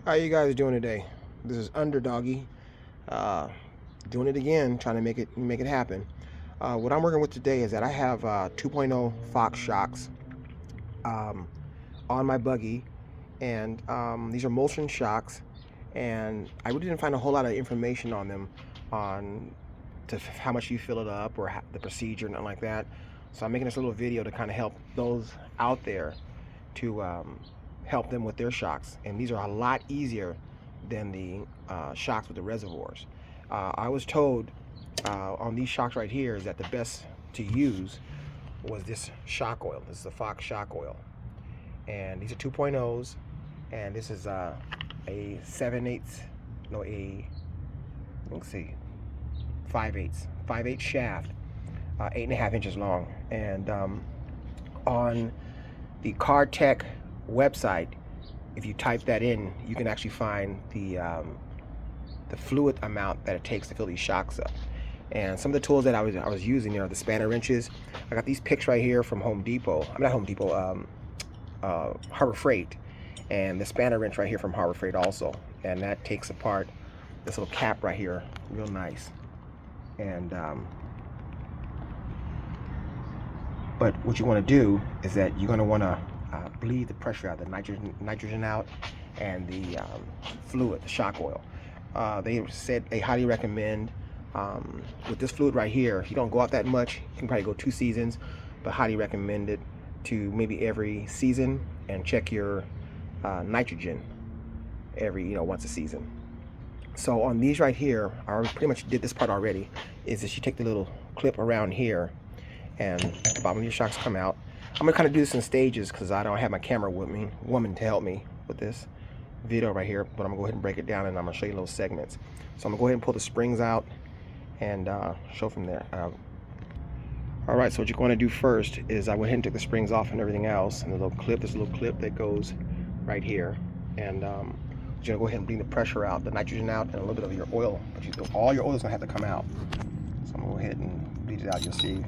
How you guys doing today? This is Underdoggy, doing it again, trying to make it happen. What I'm working with today is that I have 2.0 Fox shocks um, on my buggy, and these are Emulsion shocks, and I really didn't find a whole lot of information on them, on how much you fill it up or the procedure and nothing like that. So I'm making this little video to kind of help those out there to help them with their shocks, and these are a lot easier than the shocks with the reservoirs. I was told on these shocks right here is that the best to use was this shock oil. This is a Fox shock oil, and these are 2.0s, and this is a 7/8, no, let's see, 5/8 shaft, 8.5 inches long, and on the kartek website, if you type that in, you can actually find the fluid amount that it takes to fill these shocks up. And some of the tools that I was using are the spanner wrenches. I got these picks right here from Home Depot. I'm not Home Depot, Harbor Freight, and the spanner wrench right here from Harbor Freight also. And that takes apart this little cap right here, real nice. And but what you want to do is that you're going to want to bleed the pressure out, the nitrogen out, and the fluid, the shock oil. They said they highly recommend with this fluid right here. You don't go out that much. You can probably go 2 seasons, but highly recommend it to maybe every season, and check your nitrogen every once a season. So on these right here, I already pretty much did this part already. Is that you take the little clip around here, and the bottom of your shocks come out. I'm gonna kind of do this in stages because I don't have my camera with me, woman, to help me with this video right here. But I'm gonna go ahead and break it down, and I'm gonna show you little segments. So I'm gonna go ahead and pull the springs out and show from there. All right, so what you're going to do first is I went ahead and took the springs off and everything else, and the little clip, this little clip that goes right here, and you're gonna go ahead and bring the pressure out, the nitrogen out, and a little bit of your oil. But all your oil is gonna have to come out. So I'm gonna go ahead and bleed it out. You'll see.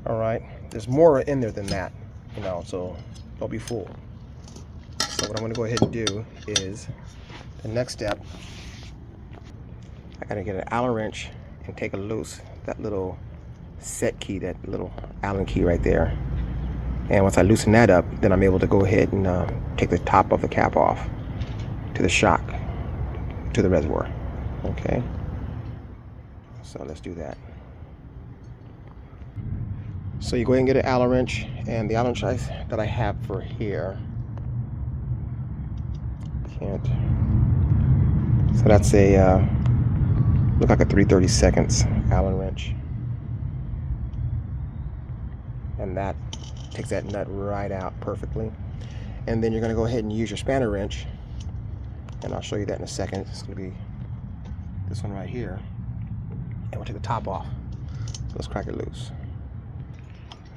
All right, there's more in there than that, so don't be fooled. So what I'm going to go ahead and do is, the next step, I got to get an Allen wrench and take a loose that little set key, that little Allen key right there. And once I loosen that up, then I'm able to go ahead and take the top of the cap off to the shock, to the reservoir. Okay, so let's do that. So you go ahead and get an Allen wrench, and the Allen wrench that I have for here, so that's a look like a 3/32 Allen wrench, and that takes that nut right out perfectly. And then you're going to go ahead and use your spanner wrench, and I'll show you that in a second. It's going to be this one right here, and we'll take the top off. So let's crack it loose.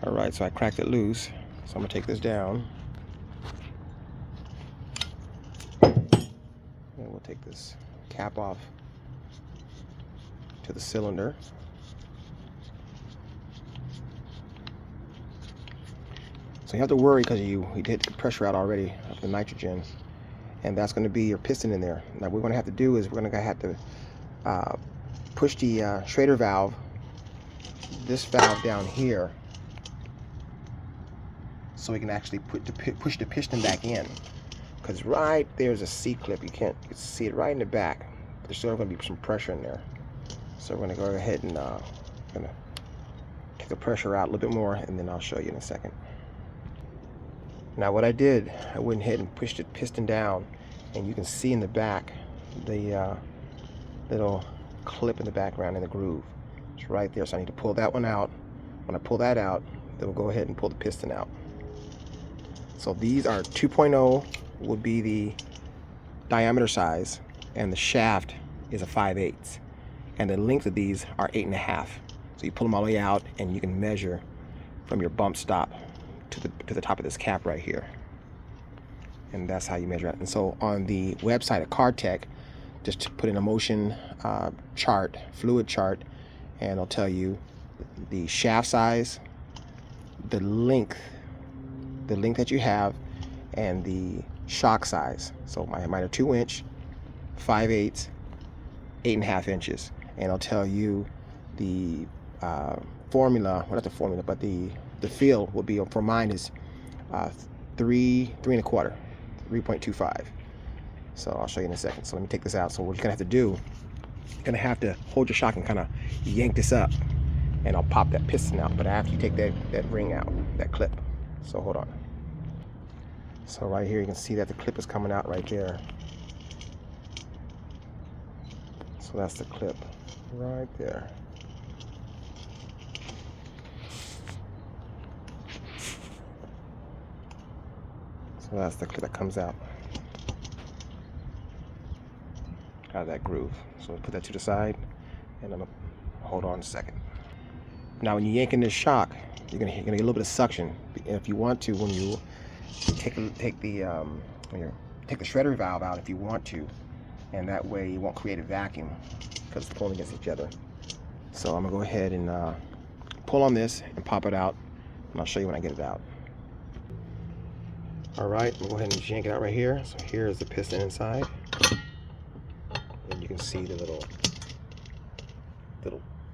All right, so I cracked it loose, so I'm gonna take this down, and we'll take this cap off to the cylinder. So you have to worry because you did the pressure out already of the nitrogen, and that's going to be your piston in there. Now what we're going to have to do is we're going to have to push the Schrader valve, this valve down here, so we can actually push the piston back in, because right there's a C-clip. You can see it right in the back. There's still going to be some pressure in there, so we're going to go ahead and gonna take the pressure out a little bit more, and then I'll show you in a second. Now what I did, I went ahead and pushed the piston down, and you can see in the back the little clip in the background in the groove. It's right there, so I need to pull that one out. When I pull that out, then we'll go ahead and pull the piston out. So these are 2.0 would be the diameter size, and the shaft is a 5/8, and the length of these are 8.5. So you pull them all the way out, and you can measure from your bump stop to the top of this cap right here, and that's how you measure it. And so on the website of Kartek, just put in Emulsion chart, fluid chart, and it'll tell you the shaft size, the length that you have, and the shock size. So mine are 2-inch, 5/8, 8.5 inches, and it'll tell you the formula. Well, not the formula, but the field will be, for mine is 3.25, 3.25. So I'll show you in a second. So let me take this out. So what you're gonna have to do, you're gonna have to hold your shock and kind of yank this up, and I'll pop that piston out. But after you take that ring out, that clip. So hold on. So right here you can see that the clip is coming out right there. So that's the clip right there. So that's the clip that comes out of that groove. So we'll put that to the side, and I'm gonna hold on a second. Now when you're yanking this shock, you're gonna get a little bit of suction. If you want to, when you take the shredder valve out, if you want to, and that way you won't create a vacuum because it's pulling against each other. So I'm gonna go ahead and pull on this and pop it out, and I'll show you when I get it out. All right, we'll go ahead and just yank it out right here. So here is the piston inside, and you can see the little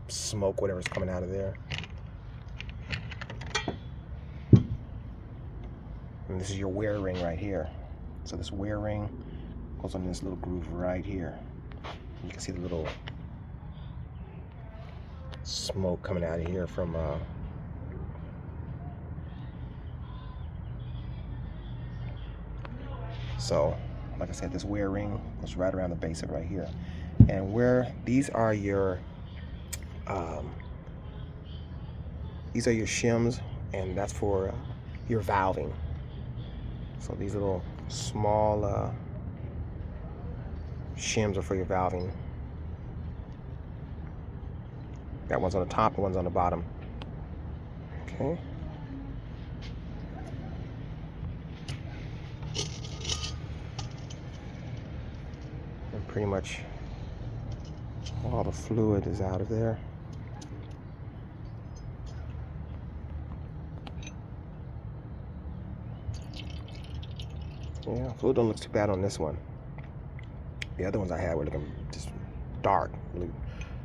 smoke, whatever's coming out of there. And this is your wear ring right here. So this wear ring goes on this little groove right here. You can see the little smoke coming out of here from so like I said, this wear ring goes right around the base of it right here. And where these are your shims, and that's for your valving. So these little small shims are for your valving. That one's on the top and one's on the bottom. Okay. And pretty much all the fluid is out of there. Yeah, fluid don't look too bad on this one. The other ones I had were looking just dark. Really,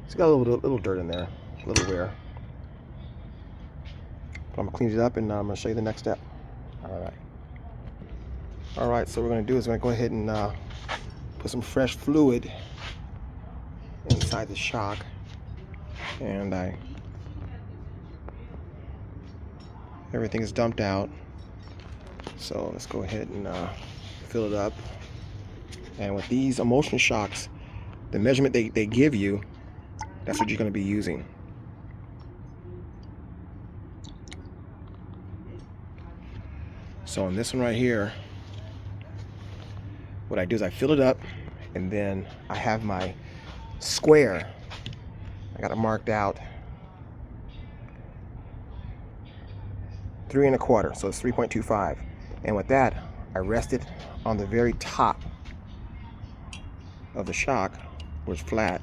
it's got a little dirt in there, a little wear. But I'm gonna clean it up, and I'm gonna show you the next step. All right. So what we're gonna do is we're gonna go ahead and put some fresh fluid inside the shock, and everything is dumped out. So let's go ahead and fill it up. And with these Emulsion shocks, the measurement they give you, that's what you're going to be using. So on this one right here, what I do is I fill it up, and then I have my square. I got it marked out 3.25, so it's 3.25. And with that, I rest it on the very top of the shock where it's flat.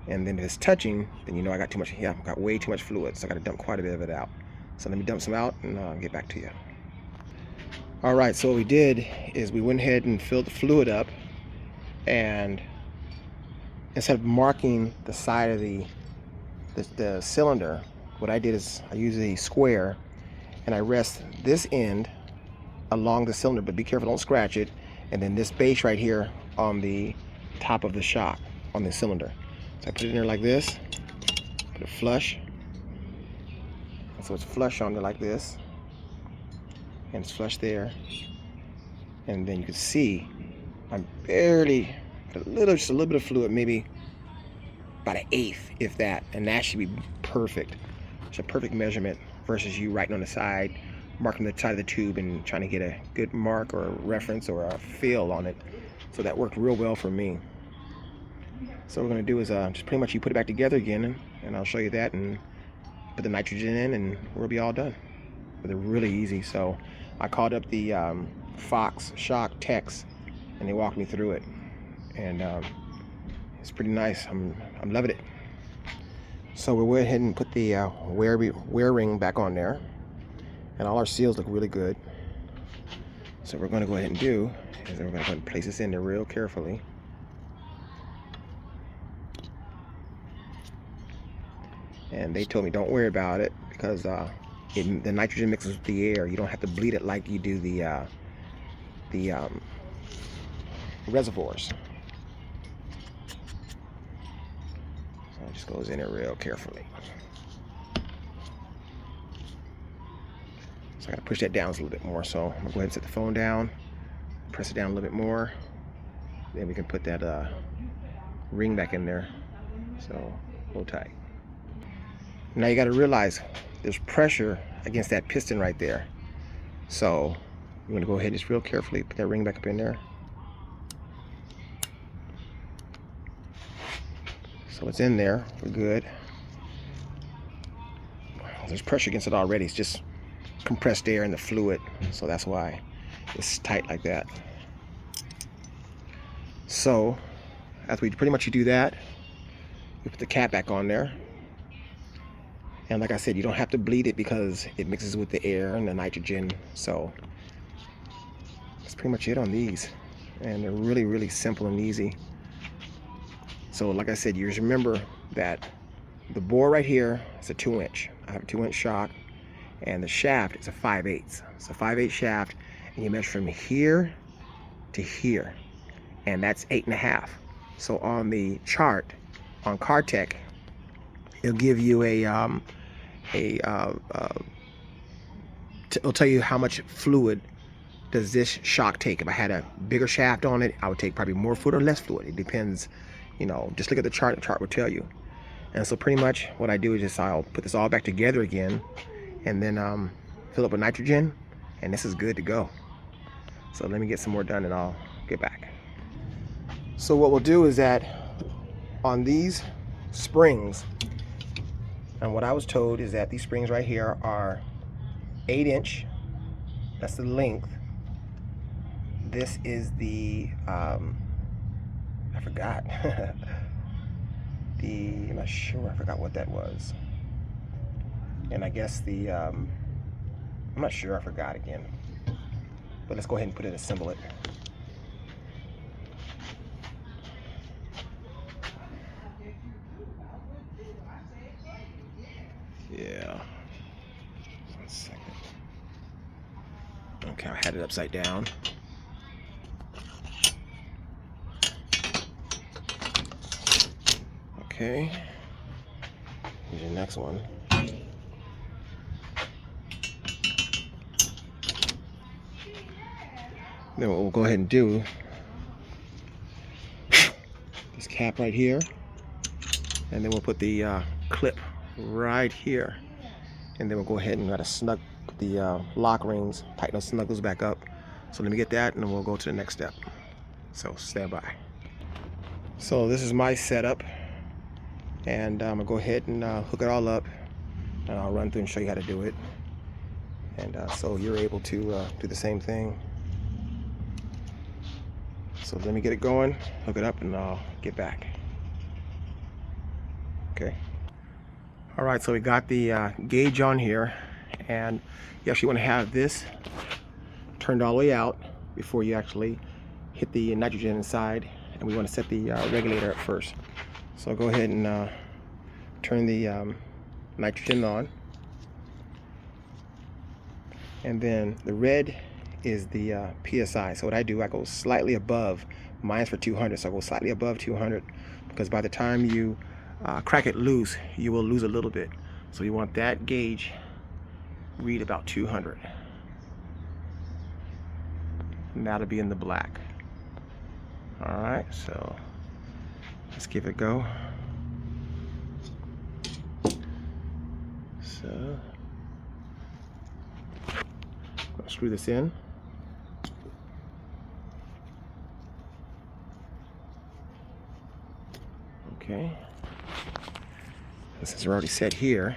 And then if it's touching, then you know I got too much. Yeah, I got way too much fluid, so I got to dump quite a bit of it out. So let me dump some out, and I'll get back to you. All right, so what we did is we went ahead and filled the fluid up, and instead of marking the side of the cylinder, what I did is I used a square, and I rest this end along the cylinder, but be careful, don't scratch it, and then this base right here on the top of the shock on the cylinder. So I put it in there like this, put it flush, and so it's flush on there like this, and it's flush there, and then you can see I'm barely, just a little bit of fluid, maybe about 1/8, if that, and that should be perfect. It's a perfect measurement versus you writing on the side marking the side of the tube and trying to get a good mark or a reference or a feel on it. So that worked real well for me. So what we're going to do is just pretty much you put it back together again, and I'll show you that, and put the nitrogen in, and we'll be all done. But they're really easy. So I called up the Fox Shock Techs, and they walked me through it, and it's pretty nice. I'm loving it. So we'll go ahead and put the wear ring back on there, and all our seals look really good. So what we're going to go ahead and do is we're going to go ahead and place this in there real carefully. And they told me don't worry about it because the nitrogen mixes with the air. You don't have to bleed it like you do the reservoirs. So it just goes in there real carefully. So I gotta push that down a little bit more. So I'm gonna go ahead and set the phone down, press it down a little bit more. Then we can put that ring back in there. So hold tight. Now you gotta realize there's pressure against that piston right there. So you're gonna go ahead and just real carefully put that ring back up in there. So it's in there, we're good. There's pressure against it already. It's just compressed air in the fluid, so that's why it's tight like that. So after we pretty much do that, we put the cap back on there. And like I said, you don't have to bleed it because it mixes with the air and the nitrogen. So that's pretty much it on these. And they're really, really simple and easy. So like I said, you just remember that the bore right here is a 2-inch. I have a 2-inch shock, and the shaft is a 5/8. It's a 5/8 shaft, and you measure from here to here, and that's 8.5. So on the chart on Kartek, it'll give you it'll tell you how much fluid does this shock take. If I had a bigger shaft on it, I would take probably more fluid or less fluid. It depends, you know, just look at the chart will tell you. And so pretty much what I do is just I'll put this all back together again, and then fill up with nitrogen, and this is good to go. So let me get some more done and I'll get back. So what we'll do is that on these springs, and what I was told is that these springs right here are 8-inch. That's the length. This is the I forgot. I'm not sure. I forgot what that was. And I guess I'm not sure. I forgot again. But let's go ahead and put it, assemble it. Yeah. 1 second. Okay, I had it upside down. Okay. Here's your next one. Then what we'll go ahead and do, this cap right here, and then we'll put the clip right here, and then we'll go ahead and try to snug the lock rings, tighten those snuggles back up. So let me get that, and then we'll go to the next step. So stand by. So this is my setup, and I'm gonna go ahead and hook it all up, and I'll run through and show you how to do it. And so you're able to do the same thing. So let me get it going, hook it up, and I'll get back. Okay. All right, so we got the gauge on here, and you actually want to have this turned all the way out before you actually hit the nitrogen inside, and we want to set the regulator up first. So I'll go ahead and turn the nitrogen on, and then the red is the PSI. So what I do, I go slightly above. Mine's for 200, so I go slightly above 200, because by the time you crack it loose, you will lose a little bit. So you want that gauge read about 200, and that'll be in the black. All right, so let's give it a go. So I'll screw this in. Okay. Since they're already set here,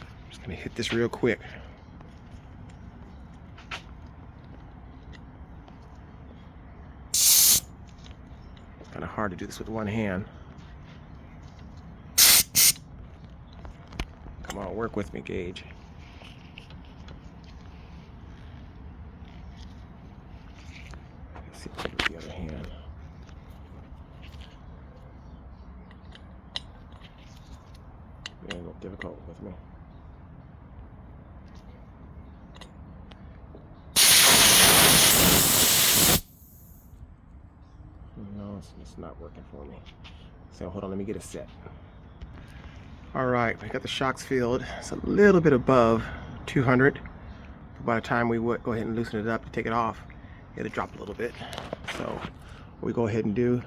I'm just going to hit this real quick. Kind of hard to do this with one hand. Come on, work with me, Gage. Let's see if I can do it with the other hand. Yeah, a little difficult with me. No, it's not working for me. So hold on, let me get it set. All right, we got the shocks filled. It's a little bit above 200. By the time we would go ahead and loosen it up to take it off, it'll drop a little bit. So what we go ahead and do,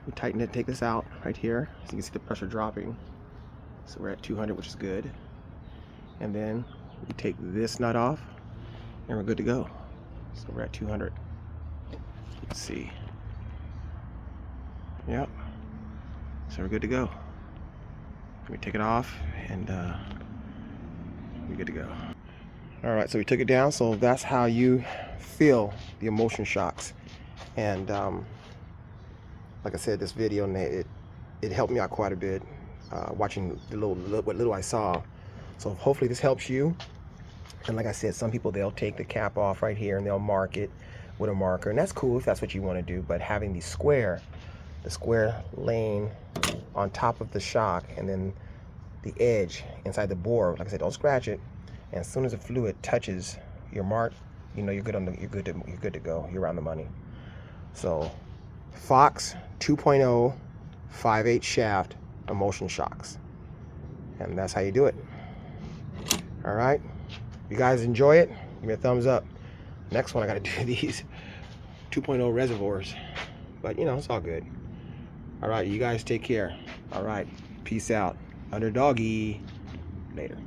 we tighten it, take this out right here. So you can see the pressure dropping. So we're at 200, which is good. And then we take this nut off and we're good to go. So we're at 200. You can see. Yep. So we're good to go. Let me take it off and we're good to go. All right, so we took it down. So that's how you feel the Emulsion shocks. And like I said, this video, it helped me out quite a bit watching what little I saw. So hopefully this helps you. And like I said, some people, they'll take the cap off right here and they'll mark it with a marker, and that's cool if that's what you want to do. But having the square laying on top of the shock and then the edge inside the bore, like I said, don't scratch it. And as soon as the fluid touches your mark, you know you're good to go. You're around the money. So Fox 2.0 5/8 shaft Emulsion shocks, and that's how you do it. All right, if you guys enjoy it, give me a thumbs up. Next one, I got to do these 2.0 reservoirs, but you know, it's all good. All right, you guys take care. All right, peace out. Underdoggy. Later.